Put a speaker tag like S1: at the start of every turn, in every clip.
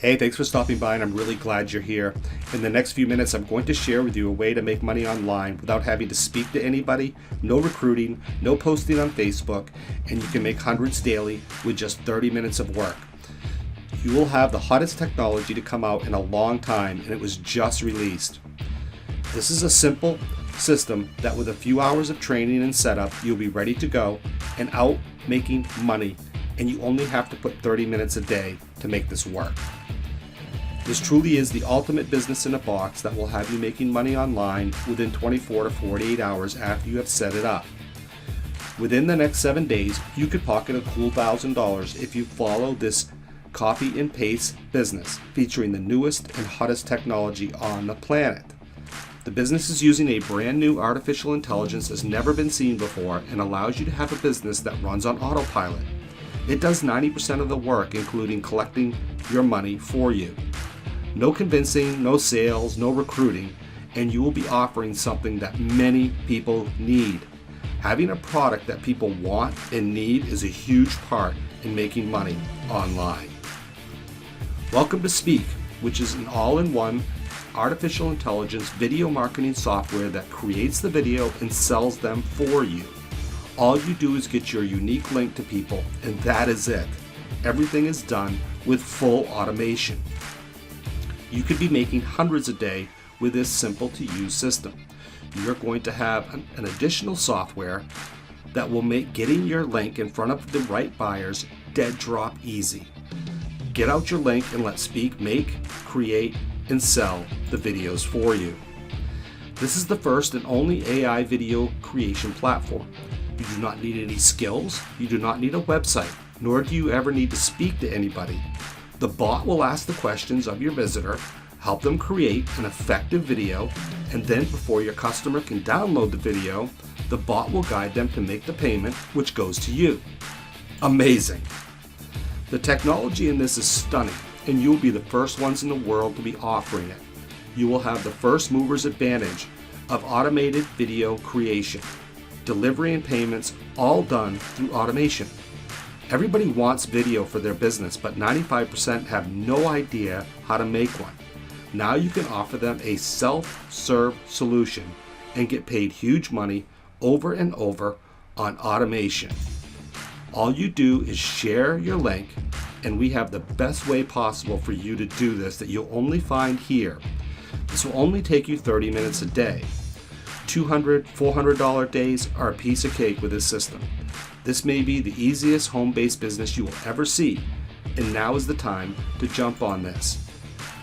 S1: Hey, thanks for stopping by, and I'm really glad you're here. In the next few minutes, I'm going to share with you a way to make money online without having to speak to anybody, no recruiting, no posting on Facebook, and you can make hundreds daily with just 30 minutes of work. You will have the hottest technology to come out in a long time, and it was just released. This is a simple system that with a few hours of training and setup, you'll be ready to go and out making money, and you only have to put 30 minutes a day to make this work. This truly is the ultimate business in a box that will have you making money online within 24 to 48 hours after you have set it up. Within the next 7 days, you could pocket a cool $1,000 if you follow this copy and paste business featuring the newest and hottest technology on the planet. The business is using a brand new artificial intelligence that's never been seen before and allows you to have a business that runs on autopilot. It does 90% of the work, including collecting your money for you. No convincing, no sales, no recruiting, and you will be offering something that many people need. Having a product that people want and need is a huge part in making money online. Welcome to Speaq, which is an all-in-one artificial intelligence video marketing software that creates the video and sells them for you. All you do is get your unique link to people, and that is it. Everything is done with full automation. You could be making hundreds a day with this simple to use system. You're going to have an additional software that will make getting your link in front of the right buyers dead drop easy. Get out your link and let Speaq make, create, and sell the videos for you. This is the first and only AI video creation platform. You do not need any skills, you do not need a website, nor do you ever need to speak to anybody. The bot will ask the questions of your visitor, help them create an effective video, and then before your customer can download the video, the bot will guide them to make the payment, which goes to you. Amazing! The technology in this is stunning, and you will be the first ones in the world to be offering it. You will have the first mover's advantage of automated video creation, delivery and payments, all done through automation. Everybody wants video for their business, but 95% have no idea how to make one. Now you can offer them a self-serve solution and get paid huge money over and over on automation. All you do is share your link, and we have the best way possible for you to do this that you'll only find here. This will only take you 30 minutes a day. $200, $400 days are a piece of cake with this system. This may be the easiest home-based business you will ever see, and now is the time to jump on this.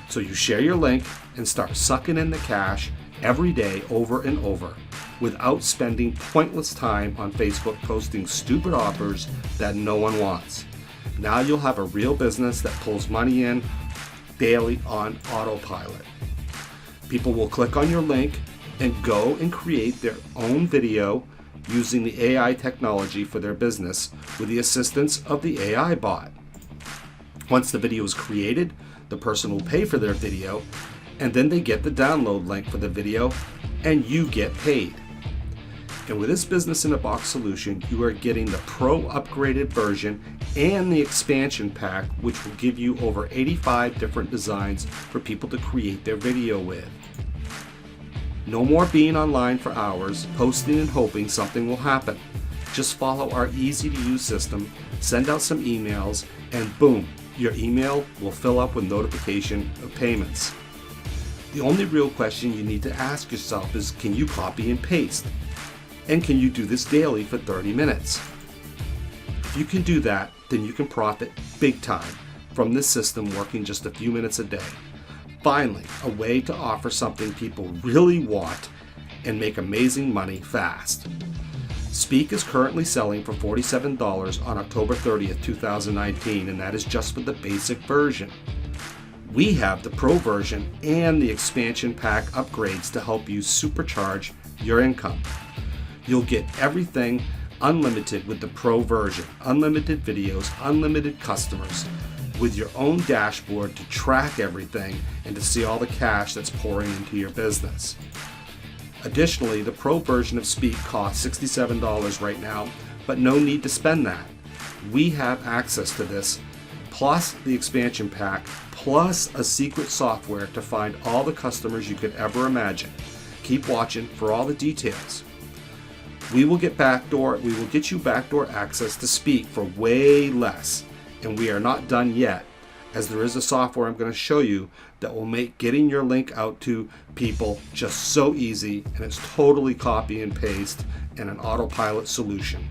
S1: So you share your link and start sucking in the cash every day over and over without spending pointless time on Facebook posting stupid offers that no one wants. Now you'll have a real business that pulls money in daily on autopilot. People will click on your link and go and create their own video using the AI technology for their business with the assistance of the AI bot. Once the video is created, the person will pay for their video, and then they get the download link for the video, and you get paid. And with this business in a box solution, you are getting the pro upgraded version and the expansion pack, which will give you over 85 different designs for people to create their video with. No more being online for hours, posting and hoping something will happen. Just follow our easy to use system, send out some emails, and boom, your email will fill up with notification of payments. The only real question you need to ask yourself is, can you copy and paste? And can you do this daily for 30 minutes? If you can do that, then you can profit big time from this system working just a few minutes a day. Finally, a way to offer something people really want and make amazing money fast. Speaq is currently selling for $47 on October 30th, 2019, and that is just for the basic version. We have the pro version and the expansion pack upgrades to help you supercharge your income. You'll get everything unlimited with the pro version, unlimited videos, unlimited customers, with your own dashboard to track everything and to see all the cash that's pouring into your business. Additionally, the pro version of Speaq costs $67 right now, but no need to spend that. We have access to this plus the expansion pack, plus a secret software to find all the customers you could ever imagine. Keep watching for all the details. We will get you backdoor access to Speaq for way less, and we are not done yet, as there is a software I'm going to show you that will make getting your link out to people just so easy, and it's totally copy and paste and an autopilot solution.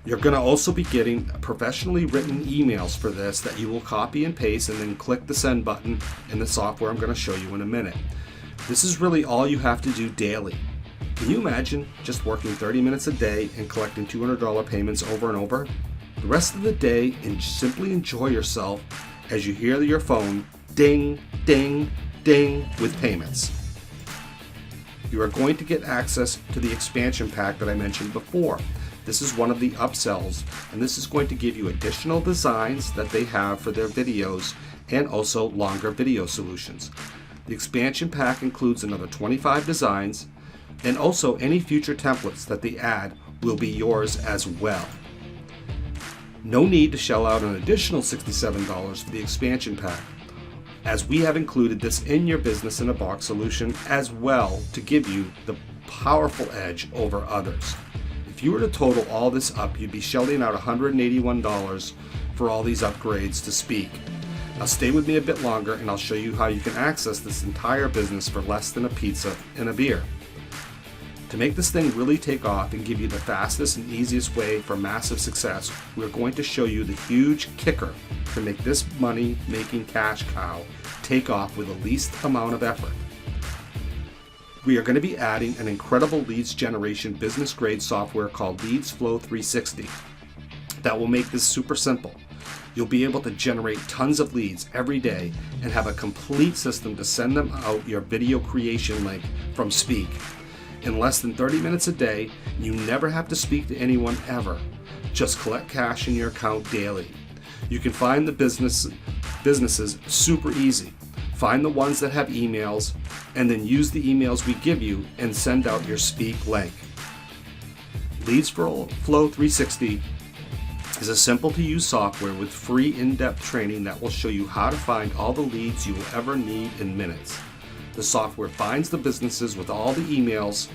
S1: You're going to also be getting professionally written emails for this that you will copy and paste and then click the send button in the software I'm going to show you in a minute. This is really all you have to do daily. Can you imagine just working 30 minutes a day and collecting $200 payments over and over? The rest of the day, and simply enjoy yourself as you hear your phone ding, ding, ding with payments. You are going to get access to the expansion pack that I mentioned before. This is one of the upsells, and this is going to give you additional designs that they have for their videos and also longer video solutions. The expansion pack includes another 25 designs, and also any future templates that they add will be yours as well. No need to shell out an additional $67 for the expansion pack, as we have included this in your business in a box solution as well to give you the powerful edge over others. If you were to total all this up, you'd be shelling out $181 for all these upgrades to Speaq. Now stay with me a bit longer and I'll show you how you can access this entire business for less than a pizza and a beer. To make this thing really take off and give you the fastest and easiest way for massive success, we're going to show you the huge kicker to make this money-making cash cow take off with the least amount of effort. We are going to be adding an incredible leads generation business-grade software called Leads Flow 360 that will make this super simple. You'll be able to generate tons of leads every day and have a complete system to send them out your video creation link from Speaq. In less than 30 minutes a day, you never have to speak to anyone ever. Just collect cash in your account daily. You can find the businesses super easy. Find the ones that have emails and then use the emails we give you and send out your Speaq link. Leads Flow 360 is a simple to use software with free in-depth training that will show you how to find all the leads you will ever need in minutes. The software finds the businesses with all the emails,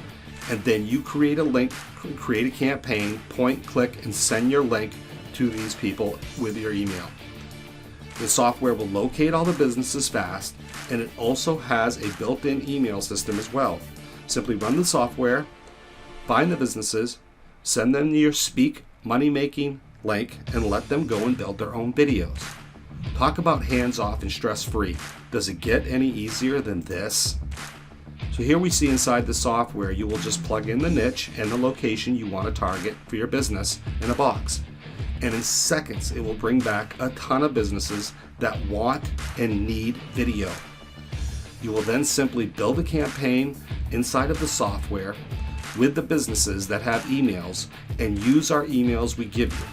S1: and then you create a link, create a campaign, point, click, and send your link to these people with your email. The software will locate all the businesses fast, and it also has a built-in email system as well. Simply run the software, find the businesses, send them your Speaq money-making link, and let them go and build their own videos. Talk about hands-off and stress-free. Does it get any easier than this? So here we see inside the software, you will just plug in the niche and the location you want to target for your business in a box. And in seconds, it will bring back a ton of businesses that want and need video. You will then simply build a campaign inside of the software with the businesses that have emails and use our emails we give you.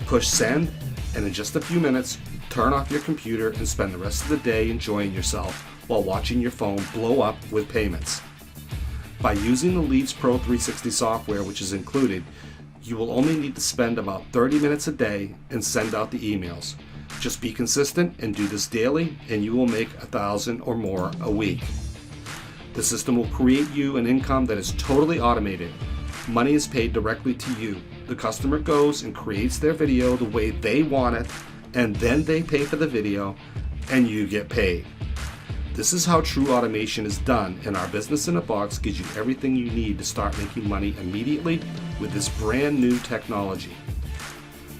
S1: Push send, and in just a few minutes, turn off your computer and spend the rest of the day enjoying yourself while watching your phone blow up with payments. By using the Leads Pro 360 software, which is included, you will only need to spend about 30 minutes a day and send out the emails. Just be consistent and do this daily, and you will make $1,000 or more a week. The system will create you an income that is totally automated. Money is paid directly to you. The customer goes and creates their video the way they want it, and then they pay for the video, and you get paid. This is how true automation is done, and our Business in a Box gives you everything you need to start making money immediately with this brand new technology.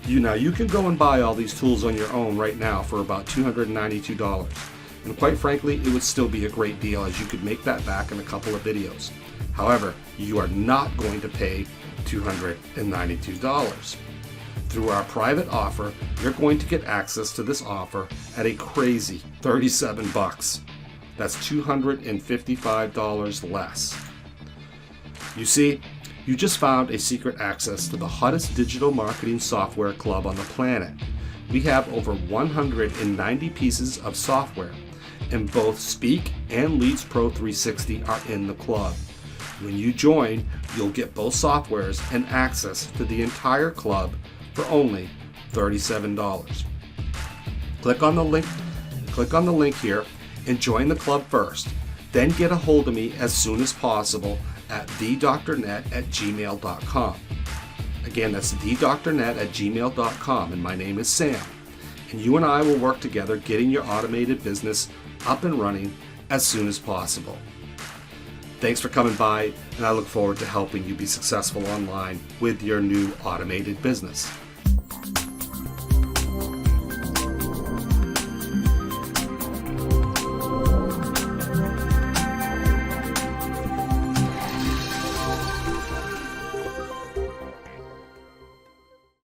S1: You can go and buy all these tools on your own right now for about $292. And quite frankly, it would still be a great deal, as you could make that back in a couple of videos. However, you are not going to pay $292. Through our private offer, you're going to get access to this offer at a crazy $37. That's $255 less. You see, you just found a secret access to the hottest digital marketing software club on the planet. We have over 190 pieces of software, and both Speaq and Leads Pro 360 are in the club. When you join, you'll get both softwares and access to the entire club for only $37. Click on the link here and join the club first. Then get a hold of me as soon as possible at thedrnet@gmail.com. Again, that's thedrnet@gmail.com, and my name is Sam. And you and I will work together getting your automated business up and running as soon as possible. Thanks for coming by, and I look forward to helping you be successful online with your new automated business.